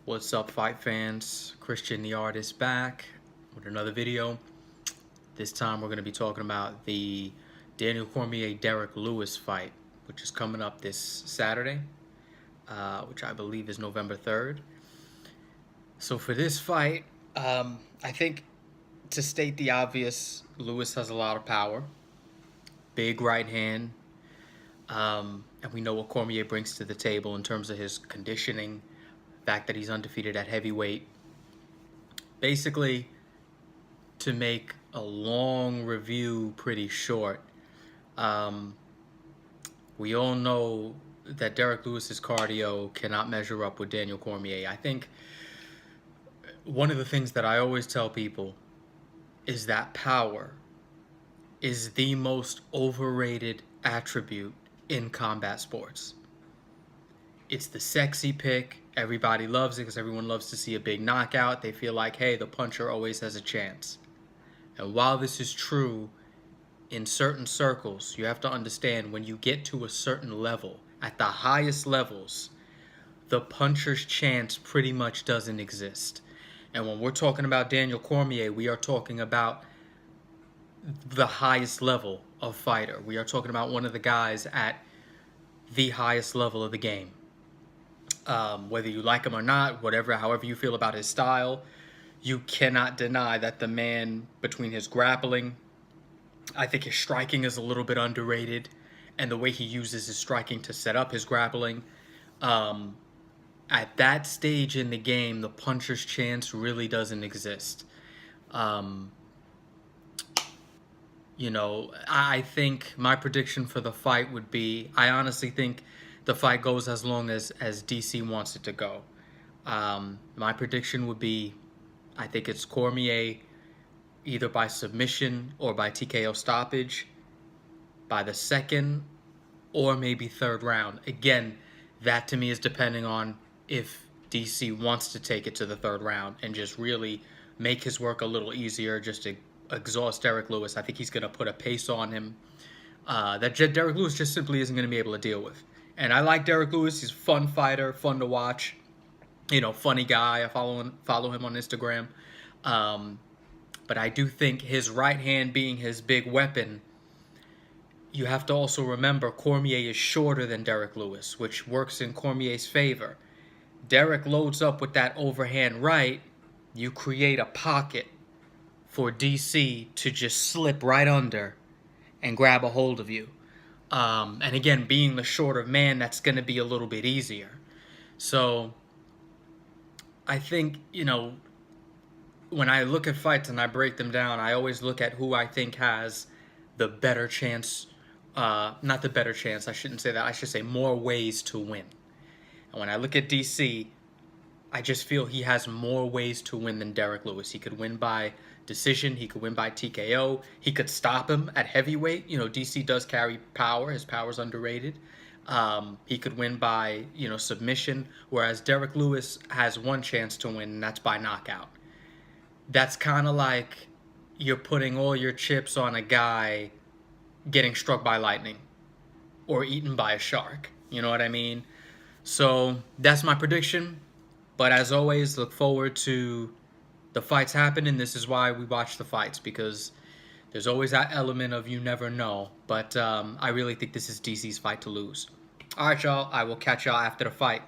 What's up, fight fans? Christian the Artist back with another video. This time we're going to be talking about the Daniel Cormier Derrick Lewis fight, which is coming up this Saturday, which I believe is November 3rd. So for this fight, I think, to state the obvious, Lewis has a lot of power, big right hand, and we know what Cormier brings to the table in terms of his conditioning, fact that he's undefeated at heavyweight. Basically, to make a long review pretty short, we all know that Derrick Lewis's cardio cannot measure up with Daniel Cormier. I think one of the things that I always tell people is that power is the most overrated attribute in combat sports. It's the sexy pick. Everybody loves it because everyone loves to see a big knockout. They feel like, hey, the puncher always has a chance. And while this is true in certain circles, you have to understand when you get to a certain level, at the highest levels, the puncher's chance pretty much doesn't exist. And when we're talking about Daniel Cormier, we are talking about the highest level of fighter. We are talking about one of the guys at the highest level of the game. Whether you like him or not, however you feel about his style, you cannot deny that the man, between his grappling, I think his striking is a little bit underrated, and the way he uses his striking to set up his grappling. At that stage in the game, the puncher's chance really doesn't exist. I think my prediction for the fight would be, I honestly think the fight goes as long as DC wants it to go. My prediction would be, I think it's Cormier either by submission or by TKO stoppage by the second or maybe third round. Again, that to me is depending on if DC wants to take it to the third round and just really make his work a little easier, just to exhaust Derrick Lewis. I think he's going to put a pace on him that Derrick Lewis just simply isn't going to be able to deal with. And I like Derrick Lewis. He's a fun fighter, fun to watch. Funny guy. I follow him on Instagram. But I do think his right hand being his big weapon, you have to also remember Cormier is shorter than Derrick Lewis, which works in Cormier's favor. Derrick loads up with that overhand right. You create a pocket for DC to just slip right under and grab a hold of you. And again, being the shorter man, that's going to be a little bit easier. So I think, when I look at fights and I break them down, I always look at who I think has the better chance. Not the better chance, I shouldn't say that. I should say more ways to win. And when I look at DC, I just feel he has more ways to win than Derrick Lewis. He could win by decision. He could win by TKO. He could stop him at heavyweight. DC does carry power. His power's underrated. He could win by, submission, whereas Derrick Lewis has one chance to win, and that's by knockout. That's kind of like you're putting all your chips on a guy getting struck by lightning or eaten by a shark. You know what I mean? So that's my prediction. But as always, look forward to the fights happening. This is why we watch the fights, because there's always that element of you never know. But I really think this is DC's fight to lose. All right, y'all. I will catch y'all after the fight.